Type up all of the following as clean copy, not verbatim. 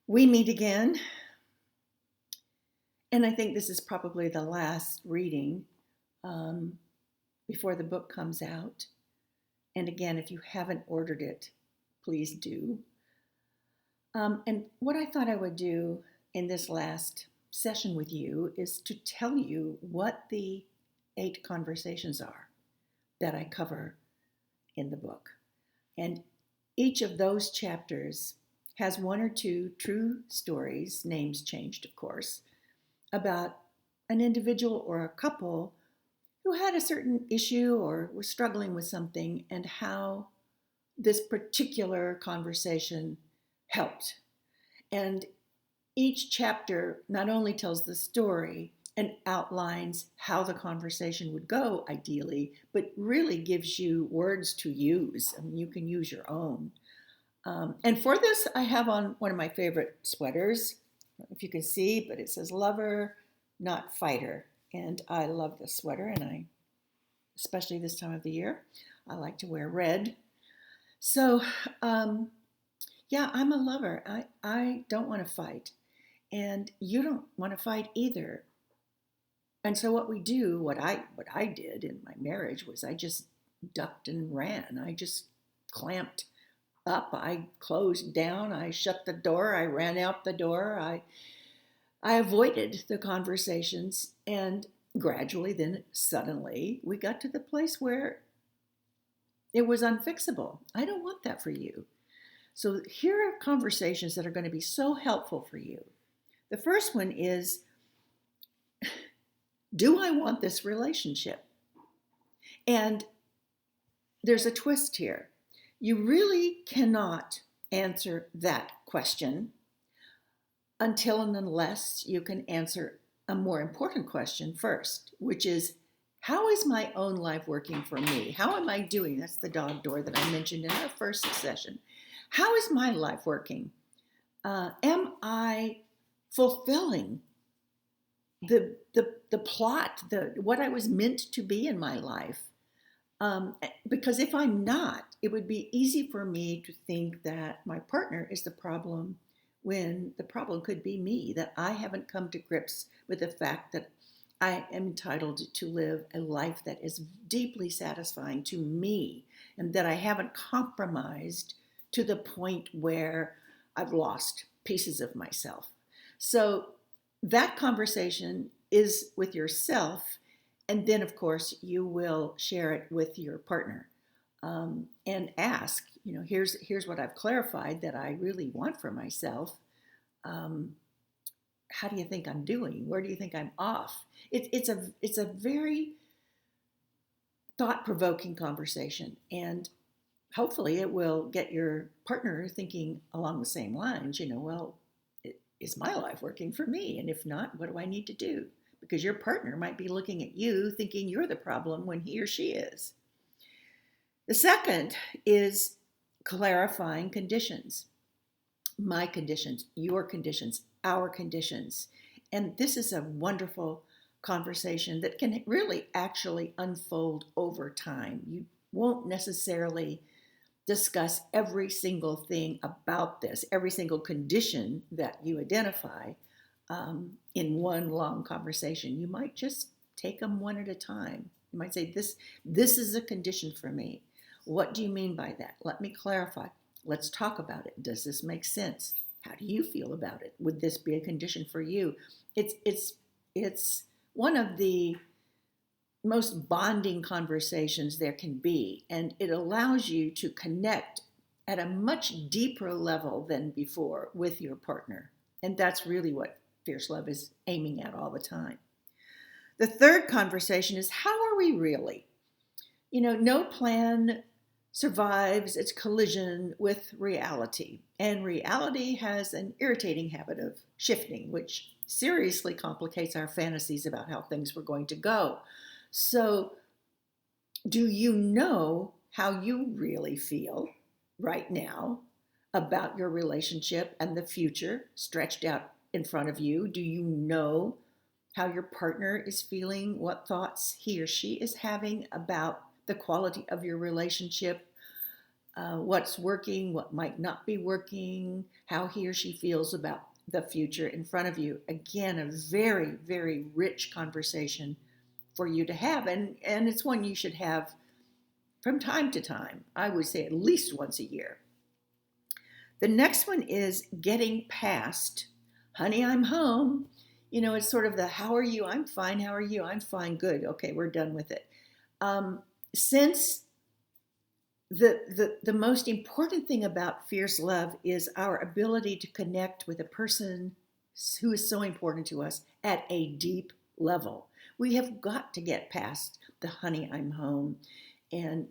We meet again, and I think this is probably the last reading um, before the book comes out. And again, if you haven't ordered it, please do. And what I thought I would do in this last session with you is to tell you what the 8 conversations are that I cover in the book. And each of those chapters has 1 or 2 true stories, names changed, of course, about an individual or a couple who had a certain issue or was struggling with something and how this particular conversation helped. And each chapter not only tells the story and outlines how the conversation would go ideally, but really gives you words to use. I mean, you can use your own. And for this, I have on one of my favorite sweaters. I don't know if you can see, but it says lover, not fighter. And I love this sweater, and especially this time of the year, I like to wear red. So, yeah, I'm a lover. I don't want to fight, and you don't want to fight either. And so what I did in my marriage was I just ducked and ran. I just clamped up, I closed down, I shut the door, I ran out the door, I avoided the conversations, and gradually, then suddenly, we got to the place where it was unfixable. I don't want that for you. So here are conversations that are going to be so helpful for you. The first one is, do I want this relationship? And there's a twist here. You really cannot answer that question until and unless you can answer a more important question first, which is, how is my own life working for me? How am I doing? That's the dog door that I mentioned in our first session. How is my life working? Am I fulfilling the plot, what I was meant to be in my life? Because if I'm not, it would be easy for me to think that my partner is the problem when the problem could be me, that I haven't come to grips with the fact that I am entitled to live a life that is deeply satisfying to me, and that I haven't compromised to the point where I've lost pieces of myself. So that conversation is with yourself, and then, of course, you will share it with your partner, and ask, here's what I've clarified that I really want for myself. Um, how do you think I'm doing? Where do you think I'm off? It's a very thought-provoking conversation, and hopefully it will get your partner thinking along the same lines. Well, is my life working for me? And if not, what do I need to do? Because your partner might be looking at you thinking you're the problem when he or she is. The second is clarifying conditions. My conditions, your conditions, our conditions. And this is a wonderful conversation that can really actually unfold over time. You won't necessarily discuss every single thing about this, every single condition that you identify in one long conversation. You might just take them one at a time. You might say, this is a condition for me. What do you mean by that? Let me clarify. Let's talk about it. Does this make sense? How do you feel about it? Would this be a condition for you? It's one of the most bonding conversations there can be, and it allows you to connect at a much deeper level than before with your partner. And that's really what Fierce Love is aiming at all the time. The third conversation is, how are we really? No plan survives its collision with reality. And reality has an irritating habit of shifting, which seriously complicates our fantasies about how things were going to go. So, do you know how you really feel right now about your relationship and the future stretched out in front of you? Do you know how your partner is feeling, what thoughts he or she is having about the quality of your relationship? what's working, what might not be working, how he or she feels about the future in front of you. Again, a very, very rich conversation for you to have. And it's one you should have from time to time. I would say at least once a year. The next one is getting past, honey, I'm home. It's sort of the how are you? I'm fine. How are you? I'm fine. Good. Okay, we're done with it. Since the most important thing about fierce love is our ability to connect with a person who is so important to us at a deep level. We have got to get past the honey, I'm home. And,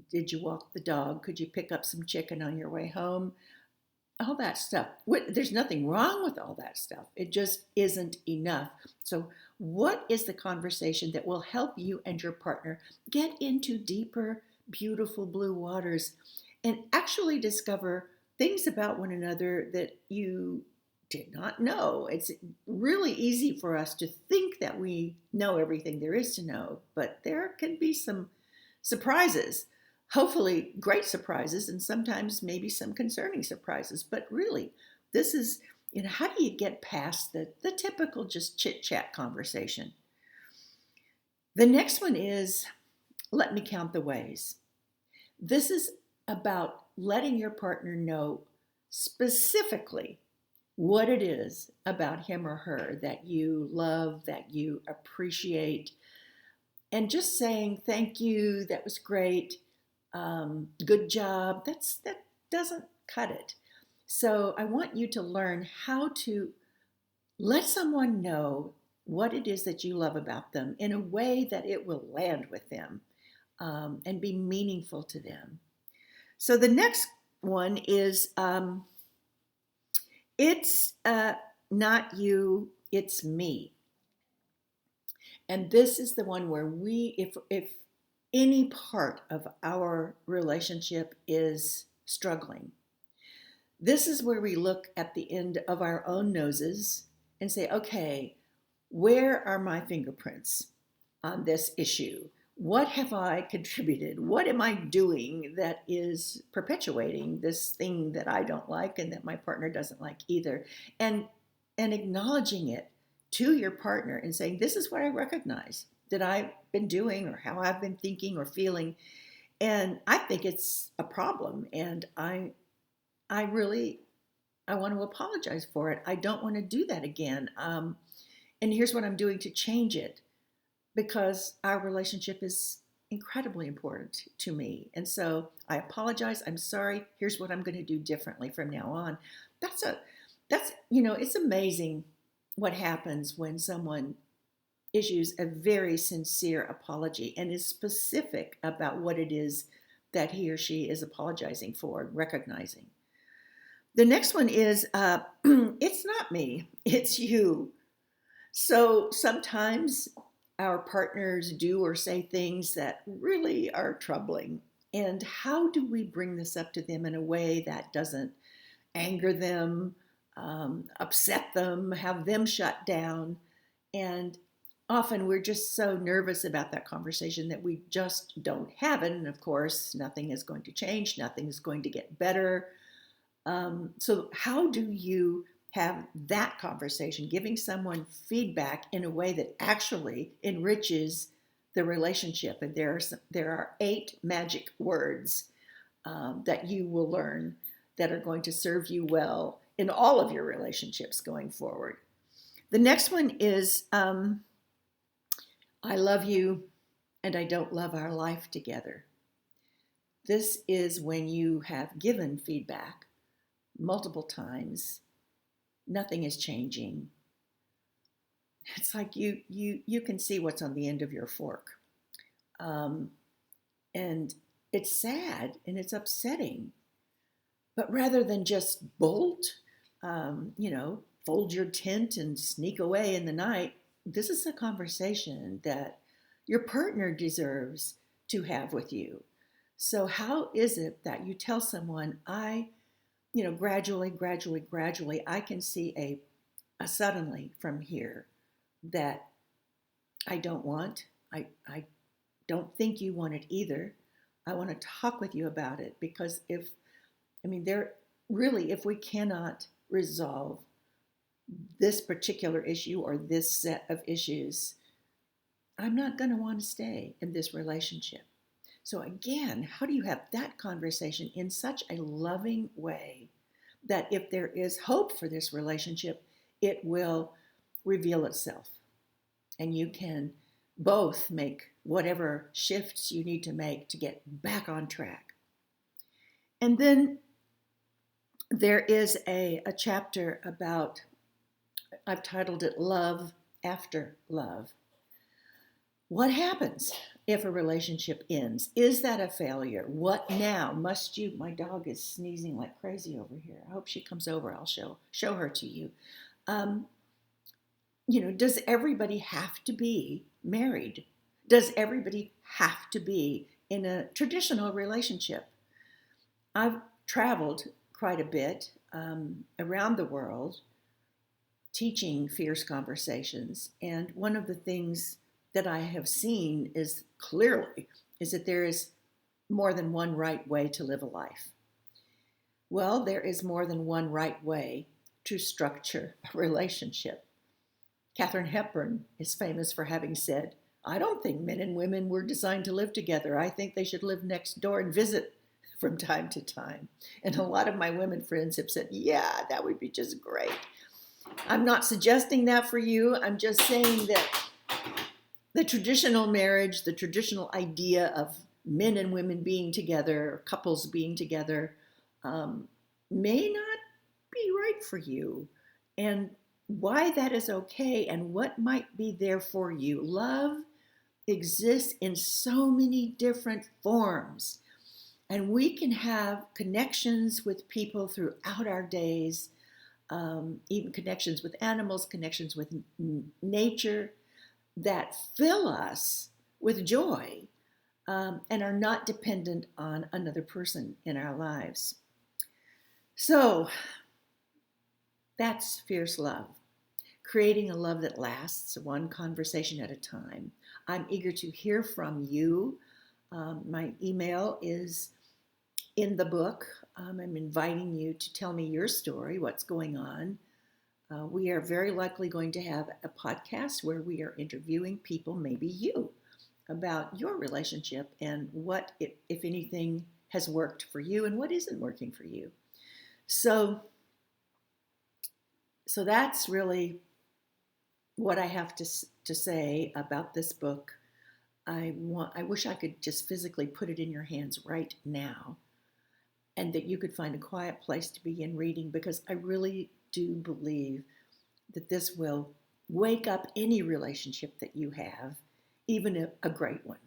did you walk the dog? Could you pick up some chicken on your way home? All that stuff. There's nothing wrong with all that stuff. It just isn't enough. So, what is the conversation that will help you and your partner get into deeper, beautiful blue waters and actually discover things about one another that you did not know? It's really easy for us to think that we know everything there is to know, but there can be some surprises, hopefully great surprises, and sometimes maybe some concerning surprises. But really, this is, how do you get past the typical just chit chat conversation? The next one is let me count the ways. This is about letting your partner know specifically what it is about him or her that you love, that you appreciate, and just saying thank you, that was great, good job, that doesn't cut it. So I want you to learn how to let someone know what it is that you love about them in a way that it will land with them, and be meaningful to them. So the next one is it's not you, it's me. And this is the one where if any part of our relationship is struggling, this is where we look at the end of our own noses and say, okay, where are my fingerprints on this issue? What have I contributed? What am I doing that is perpetuating this thing that I don't like and that my partner doesn't like either? And acknowledging it to your partner and saying, this is what I recognize that I've been doing or how I've been thinking or feeling. And I think it's a problem. And I want to apologize for it. I don't want to do that again. And here's what I'm doing to change it, because our relationship is incredibly important to me. And so I apologize. I'm sorry. Here's what I'm going to do differently from now on. It's amazing what happens when someone issues a very sincere apology and is specific about what it is that he or she is apologizing for and recognizing. The next one is it's not me, it's you. So sometimes our partners do or say things that really are troubling. And how do we bring this up to them in a way that doesn't anger them, upset them, have them shut down? And often we're just so nervous about that conversation that we just don't have it. And of course, nothing is going to change, nothing is going to get better. So how do you have that conversation, giving someone feedback in a way that actually enriches the relationship? And there are 8 magic words that you will learn that are going to serve you well in all of your relationships going forward. The next one is I love you and I don't love our life together. This is when you have given feedback multiple times. Nothing is changing. It's like you can see what's on the end of your fork. And it's sad and it's upsetting. But rather than just bolt, fold your tent and sneak away in the night, this is a conversation that your partner deserves to have with you. So how is it that you tell someone, gradually, I can see a suddenly from here that I don't want. I don't think you want it either. I want to talk with you about it because there really, if we cannot resolve this particular issue or this set of issues, I'm not going to want to stay in this relationship. So, again, how do you have that conversation in such a loving way that if there is hope for this relationship, it will reveal itself and you can both make whatever shifts you need to make to get back on track? And then there is a chapter about, I've titled it Love After Love. What happens if a relationship ends? Is that a failure? What now? Must you? My dog is sneezing like crazy over here. I hope she comes over. I'll show her to you. Does everybody have to be married? Does everybody have to be in a traditional relationship? I've traveled quite a bit around the world teaching fierce conversations, and one of the things that I have seen is that there is more than one right way to live a life. Well, there is more than one right way to structure a relationship. Katharine Hepburn is famous for having said, "I don't think men and women were designed to live together. I think they should live next door and visit from time to time." And a lot of my women friends have said, "Yeah, that would be just great." I'm not suggesting that for you. I'm just saying that the traditional marriage, the traditional idea of men and women being together, couples being together, may not be right for you. And why that is okay and what might be there for you. Love exists in so many different forms. And we can have connections with people throughout our days, even connections with animals, connections with nature, that fill us with joy and are not dependent on another person in our lives. So that's fierce love, creating a love that lasts, one conversation at a time. I'm eager to hear from you. My email is in the book. I'm inviting you to tell me your story, what's going on. We are very likely going to have a podcast where we are interviewing people, maybe you, about your relationship and what, if anything, has worked for you and what isn't working for you. So that's really what I have to say about this book. I wish I could just physically put it in your hands right now and that you could find a quiet place to begin reading, because I really do believe that this will wake up any relationship that you have, even a great one.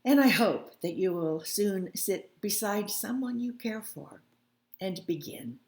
And I hope that you will soon sit beside someone you care for and begin